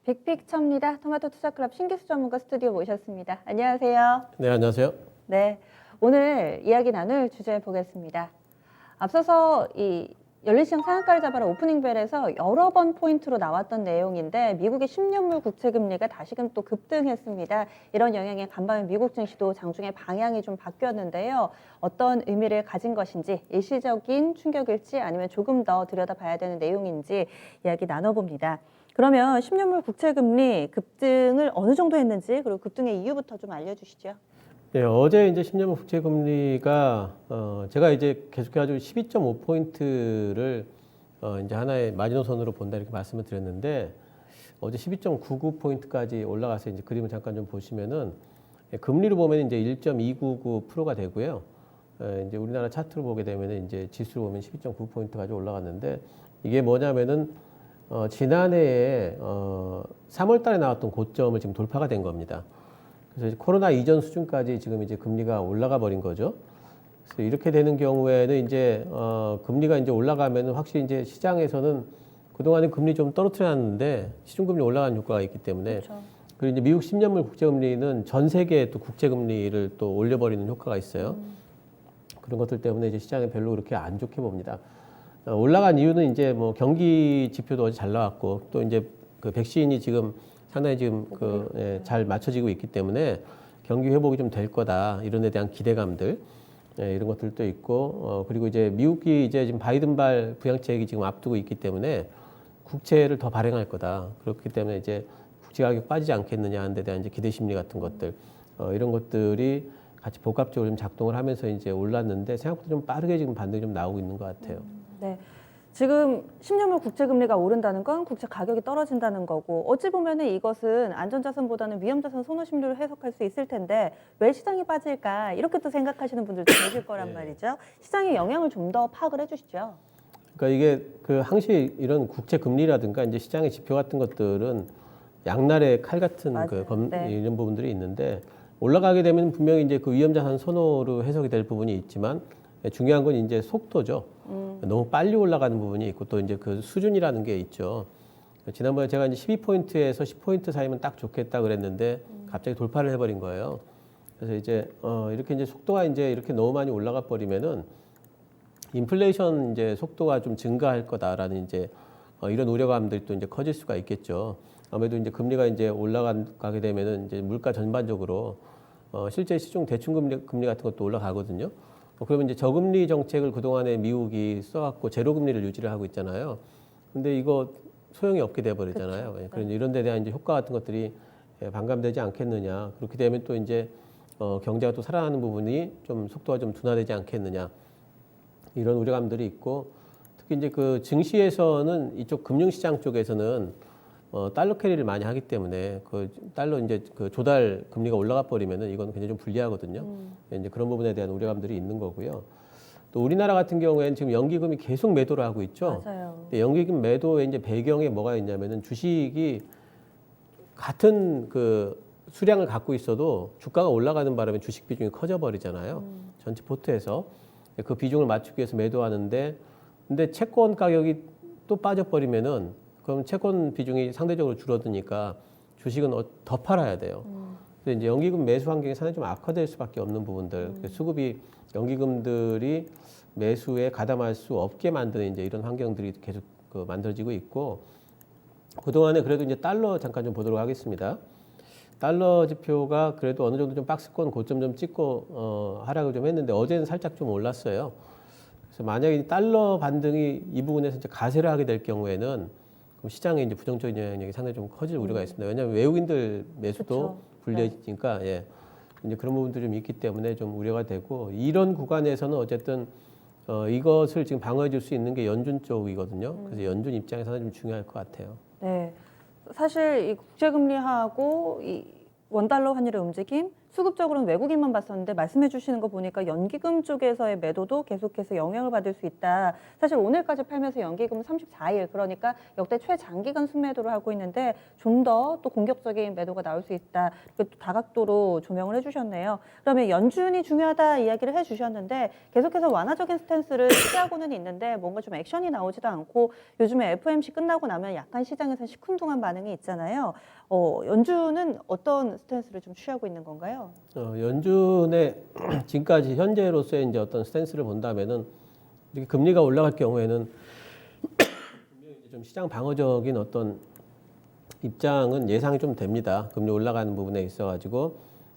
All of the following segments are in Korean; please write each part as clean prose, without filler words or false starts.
빅픽처입니다. 토마토 투자클럽 신기수 전문가 스튜디오 모셨습니다. 안녕하세요. 네, 안녕하세요. 네, 오늘 이야기 나눌 주제 보겠습니다. 앞서서 이 열린시장 상한가를 잡아라 오프닝벨에서 여러 번 포인트로 나왔던 내용인데 미국의 10년물 국채금리가 다시금 또 급등했습니다. 이런 영향에 간밤에 미국 증시도 장중에 방향이 좀 바뀌었는데요. 어떤 의미를 가진 것인지 일시적인 충격일지 아니면 조금 더 들여다봐야 되는 내용인지 이야기 나눠봅니다. 그러면 10년물 국채금리 급등을 어느 정도 했는지 그리고 급등의 이유부터 좀 알려주시죠. 네, 어제 이제 10년물 국채 금리가 제가 이제 계속해가지고 12.5포인트를 이제 하나의 마지노선으로 본다 이렇게 말씀을 드렸는데 어제 12.99포인트까지 올라가서 이제 그림을 잠깐 좀 보시면은 금리로 보면 이제 1.299%가 되고요. 이제 우리나라 차트로 보게 되면은 이제 지수로 보면 12.9포인트까지 올라갔는데 이게 뭐냐면은 지난해에 3월 달에 나왔던 고점을 지금 돌파가 된 겁니다. 그래서 코로나 이전 수준까지 지금 이제 금리가 올라가 버린 거죠. 그래서 이렇게 되는 경우에는 이제 금리가 이제 올라가면 확실히 이제 시장에서는 그동안에 금리 좀 떨어뜨렸는데 시중금리 올라가는 효과가 있기 때문에 그렇죠. 그리고 이제 미국 10년물 국채금리는 전 세계에 또 국채금리를 또 올려버리는 효과가 있어요. 그런 것들 때문에 이제 시장에 별로 그렇게 안 좋게 봅니다. 올라간 이유는 이제 뭐 경기 지표도 어제 잘 나왔고 또 이제 그 백신이 지금 상당히 지금 잘 맞춰지고 있기 때문에 경기 회복이 좀 될 거다 이런 데 대한 기대감들 이런 것들도 있고 그리고 이제 미국이 이제 지금 바이든발 부양책이 지금 앞두고 있기 때문에 국채를 더 발행할 거다 그렇기 때문에 이제 국채 가격 빠지지 않겠느냐 하는 데 대한 이제 기대 심리 같은 것들 이런 것들이 같이 복합적으로 좀 작동을 하면서 이제 올랐는데 생각보다 좀 빠르게 지금 반등이 좀 나오고 있는 것 같아요. 네. 지금 10년물 국채금리가 오른다는 건 국채 가격이 떨어진다는 거고 어찌 보면은 이것은 안전자산보다는 위험자산 선호 심리로 해석할 수 있을 텐데 왜 시장이 빠질까 이렇게 또 생각하시는 분들도 계실 거란 말이죠. 시장의 영향을 좀 더 파악을 해주시죠. 그러니까 이게 그 항시 이런 국채 금리라든가 이제 시장의 지표 같은 것들은 양날의 칼 같은 이런 부분들이 있는데 올라가게 되면 분명히 이제 그 위험자산 선호로 해석이 될 부분이 있지만 중요한 건 이제 속도죠. 너무 빨리 올라가는 부분이 있고 또 이제 그 수준이라는 게 있죠. 지난번에 제가 이제 12포인트에서 10포인트 사이면 딱 좋겠다 그랬는데 갑자기 돌파를 해버린 거예요. 그래서 이제 이렇게 이제 속도가 이제 이렇게 너무 많이 올라가 버리면은 인플레이션 이제 속도가 좀 증가할 거다라는 이제 이런 우려감들이 또 이제 커질 수가 있겠죠. 아무래도 이제 금리가 이제 올라가게 되면은 이제 물가 전반적으로 실제 시중 대출 금리 같은 것도 올라가거든요. 그러면 이제 저금리 정책을 그동안에 미국이 써갖고 제로 금리를 유지를 하고 있잖아요. 근데 이거 소용이 없게 돼버리잖아요. 그렇죠. 그래서 이런 데 대한 이제 효과 같은 것들이 반감되지 않겠느냐. 그렇게 되면 또 이제 경제가 또 살아나는 부분이 좀 속도가 좀 둔화되지 않겠느냐. 이런 우려감들이 있고 특히 이제 그 증시에서는 이쪽 금융시장 쪽에서는 달러 캐리를 많이 하기 때문에 그 달러 이제 그 조달 금리가 올라가 버리면은 이건 굉장히 좀 불리하거든요. 이제 그런 부분에 대한 우려감들이 있는 거고요. 또 우리나라 같은 경우에는 지금 연기금이 계속 매도를 하고 있죠. 맞아요. 근데 연기금 매도의 이제 배경에 뭐가 있냐면은 주식이 같은 그 수량을 갖고 있어도 주가가 올라가는 바람에 주식 비중이 커져 버리잖아요. 전체 포트에서 그 비중을 맞추기 위해서 매도하는데 근데 채권 가격이 또 빠져버리면은 그럼 채권 비중이 상대적으로 줄어드니까 주식은 더 팔아야 돼요. 근데 이제 연기금 매수 환경이 상당히 좀 악화될 수밖에 없는 부분들, 수급이 연기금들이 매수에 가담할 수 없게 만드는 이제 이런 환경들이 계속 만들어지고 있고 그동안에 그래도 이제 달러 잠깐 좀 보도록 하겠습니다. 달러 지표가 그래도 어느 정도 좀 박스권 고점 좀 찍고 하락을 좀 했는데 어제는 살짝 좀 올랐어요. 그래서 만약에 달러 반등이 이 부분에서 이제 가세를 하게 될 경우에는 그럼 시장에 이제 부정적인 영향력이 상당히 좀 커질 우려가 있습니다. 왜냐하면 외국인들 매수도 불리해지니까 예. 이제 그런 부분들이 좀 있기 때문에 좀 우려가 되고 이런 구간에서는 어쨌든 이것을 지금 방어해 줄 수 있는 게 연준 쪽이거든요. 그래서 연준 입장에서는 좀 중요할 것 같아요. 네. 사실 이 국제금리하고 이 원달러 환율의 움직임, 수급적으로는 외국인만 봤었는데 말씀해 주시는 거 보니까 연기금 쪽에서의 매도도 계속해서 영향을 받을 수 있다. 사실 오늘까지 팔면서 연기금은 34일, 그러니까 역대 최장기간 순매도를 하고 있는데 좀 더 또 공격적인 매도가 나올 수 있다. 이렇게 또 다각도로 조명을 해주셨네요. 그러면 연준이 중요하다 이야기를 해주셨는데 계속해서 완화적인 스탠스를 취하고는 있는데 뭔가 좀 액션이 나오지도 않고 요즘에 FOMC 끝나고 나면 약간 시장에서 시큰둥한 반응이 있잖아요. 연준은 어떤 스탠스를 좀 취하고 있는 건가요? 연준의 지금까지 현재로서의 이제 어떤 스탠스를 본다면은 이렇게 금리가 올라갈 경우에는 분명히 이제 좀 시장 방어적인 어떤 입장은 예상이 좀 됩니다. 금리 올라가는 부분에 있어가지고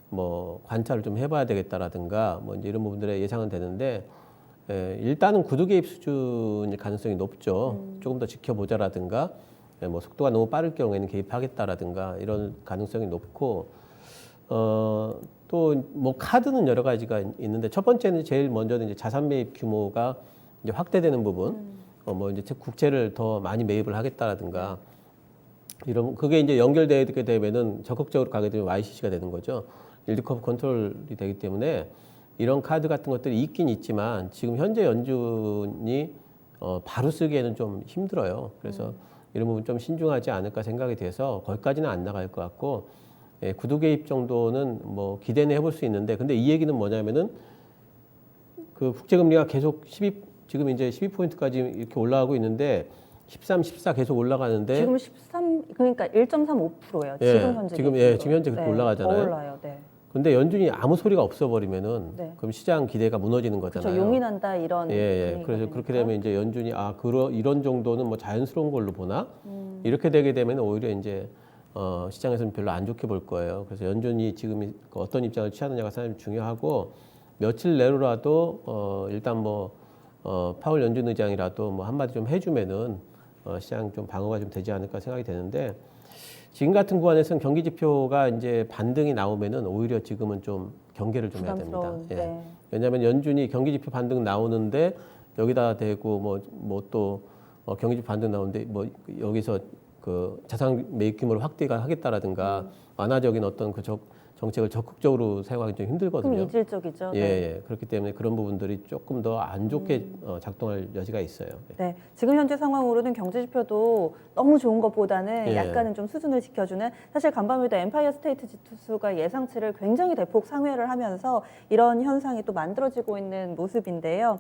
뭐 관찰을 좀 해봐야 되겠다라든가 뭐 이제 이런 부분들의 예상은 되는데 일단은 구두 개입 수준일 가능성이 높죠. 조금 더 지켜보자라든가 뭐 속도가 너무 빠를 경우에는 개입하겠다라든가 이런 가능성이 높고 또 뭐 카드는 여러 가지가 있는데 첫 번째는 제일 먼저는 이제 자산 매입 규모가 이제 확대되는 부분, 뭐 이제 국채를 더 많이 매입을 하겠다라든가 이런 그게 이제 연결되게 되면은 적극적으로 가게 되면 YCC가 되는 거죠. 일드 커브 컨트롤이 되기 때문에 이런 카드 같은 것들이 있긴 있지만 지금 현재 연준이 바로 쓰기에는 좀 힘들어요. 그래서 이런 부분 좀 신중하지 않을까 생각이 돼서 거기까지는 안 나갈 것 같고 구두 개입 정도는 뭐 기대는 해볼 수 있는데 근데 이 얘기는 뭐냐면은 그 국제금리가 계속 지금 이제 12포인트까지 이렇게 올라가고 있는데 13, 14 계속 올라가는데 지금 13 그러니까 1.35%예요. 지금 현재 지금 현재 그렇게 올라가잖아요. 더 올라요. 네. 근데 연준이 아무 소리가 없어 버리면은 네. 그럼 시장 기대가 무너지는 거잖아요. 그렇죠. 용인한다 이런. 그래서 그렇게 되면 이제 연준이 이런 정도는 뭐 자연스러운 걸로 보나 이렇게 되게 되면 오히려 이제 시장에서는 별로 안 좋게 볼 거예요. 그래서 연준이 지금 어떤 입장을 취하느냐가 사실 중요하고 며칠 내로라도 일단 뭐 파월 연준 의장이라도 뭐 한마디 좀 해주면은 시장 좀 방어가 좀 되지 않을까 생각이 되는데 지금 같은 구간에서는 경기 지표가 이제 반등이 나오면은 오히려 지금은 좀 경계를 좀 해야 됩니다. 네. 왜냐하면 연준이 경기 지표 반등 나오는데 여기다 대고 뭐 또 경기 지표 반등 나오는데 뭐 여기서 그 자산 매입 규모를 확대가 하겠다라든가 완화적인 어떤 그 정책을 적극적으로 사용하기 좀 힘들거든요. 그럼 이질적이죠. 그렇기 때문에 그런 부분들이 조금 더 안 좋게 작동할 여지가 있어요. 네, 지금 현재 상황으로는 경제 지표도 너무 좋은 것보다는 예. 약간은 좀 수준을 지켜주는 사실 간밤에도 엠파이어 스테이트 지수가 예상치를 굉장히 대폭 상회를 하면서 이런 현상이 또 만들어지고 있는 모습인데요.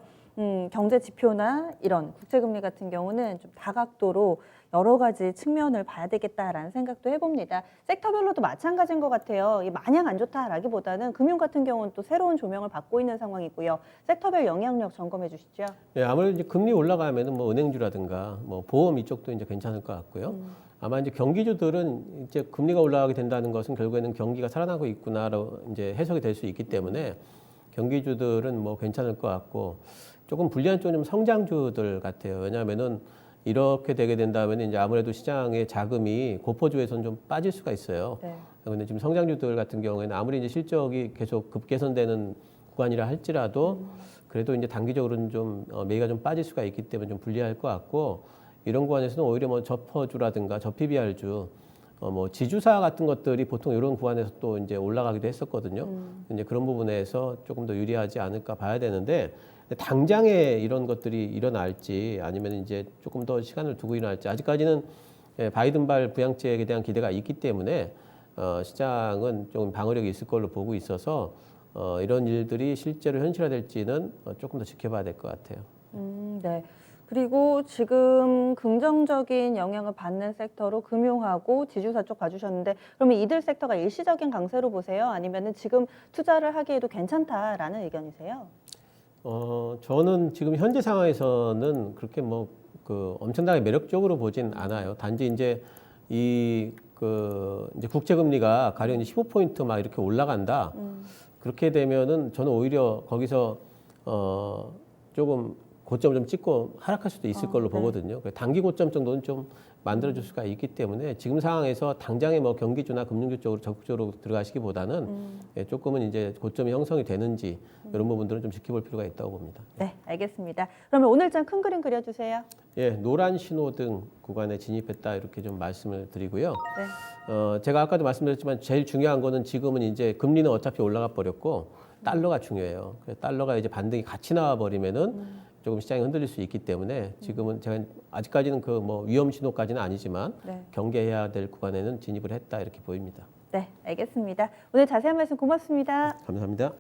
경제 지표나 이런 국제금리 같은 경우는 좀 다각도로 여러 가지 측면을 봐야 되겠다라는 생각도 해봅니다. 섹터별로도 마찬가지인 것 같아요. 마냥 안 좋다라기보다는 금융 같은 경우는 또 새로운 조명을 받고 있는 상황이고요. 섹터별 영향력 점검해 주시죠. 아무래도 이제 금리 올라가면은 뭐 은행주라든가 뭐 보험 이쪽도 이제 괜찮을 것 같고요. 아마 이제 경기주들은 이제 금리가 올라가게 된다는 것은 결국에는 경기가 살아나고 있구나로 이제 해석이 될 수 있기 때문에 경기주들은 뭐 괜찮을 것 같고 조금 불리한 쪽은 좀 성장주들 같아요. 왜냐하면은 이렇게 되게 된다면 이제 아무래도 시장의 자금이 고포주에서는 좀 빠질 수가 있어요. 그런데 지금 성장주들 같은 경우에는 아무리 이제 실적이 계속 급개선되는 구간이라 할지라도 그래도 이제 단기적으로는 좀 매기가 좀 빠질 수가 있기 때문에 좀 불리할 것 같고 이런 구간에서는 오히려 뭐 저퍼주라든가 저PBR주 뭐 지주사 같은 것들이 보통 이런 구간에서 또 이제 올라가기도 했었거든요. 이제 그런 부분에서 조금 더 유리하지 않을까 봐야 되는데 당장에 이런 것들이 일어날지 아니면 이제 조금 더 시간을 두고 일어날지 아직까지는 바이든발 부양책에 대한 기대가 있기 때문에 시장은 좀 방어력이 있을 걸로 보고 있어서 이런 일들이 실제로 현실화될지는 조금 더 지켜봐야 될 것 같아요. 네. 그리고 지금 긍정적인 영향을 받는 섹터로 금융하고 지주사 쪽 봐주셨는데 그러면 이들 섹터가 일시적인 강세로 보세요? 아니면은 지금 투자를 하기에도 괜찮다라는 의견이세요? 저는 지금 현재 상황에서는 그렇게 뭐 그 엄청나게 매력적으로 보진 않아요. 단지 이제 이제 국제금리가 가령 15포인트 막 이렇게 올라간다. 그렇게 되면은 저는 오히려 거기서 조금 고점을 좀 찍고 하락할 수도 있을 걸로 네. 보거든요. 단기 고점 정도는 좀 만들어줄 수가 있기 때문에 지금 상황에서 당장에 뭐 경기주나 금융주 쪽으로 적극적으로 들어가시기보다는 예, 조금은 이제 고점이 형성이 되는지 이런 부분들은 좀 지켜볼 필요가 있다고 봅니다. 네, 알겠습니다. 그러면 오늘 장 큰 그림 그려주세요. 예, 노란 신호등 구간에 진입했다 이렇게 좀 말씀을 드리고요. 네. 제가 아까도 말씀드렸지만 제일 중요한 거는 지금은 이제 금리는 어차피 올라가 버렸고 달러가 중요해요. 그래서 달러가 이제 반등이 같이 나와 버리면은 조금 시장이 흔들릴 수 있기 때문에 지금은 제가 아직까지는 그 뭐 위험 신호까지는 아니지만 네. 경계해야 될 구간에는 진입을 했다 이렇게 보입니다. 네, 알겠습니다. 오늘 자세한 말씀 고맙습니다. 감사합니다.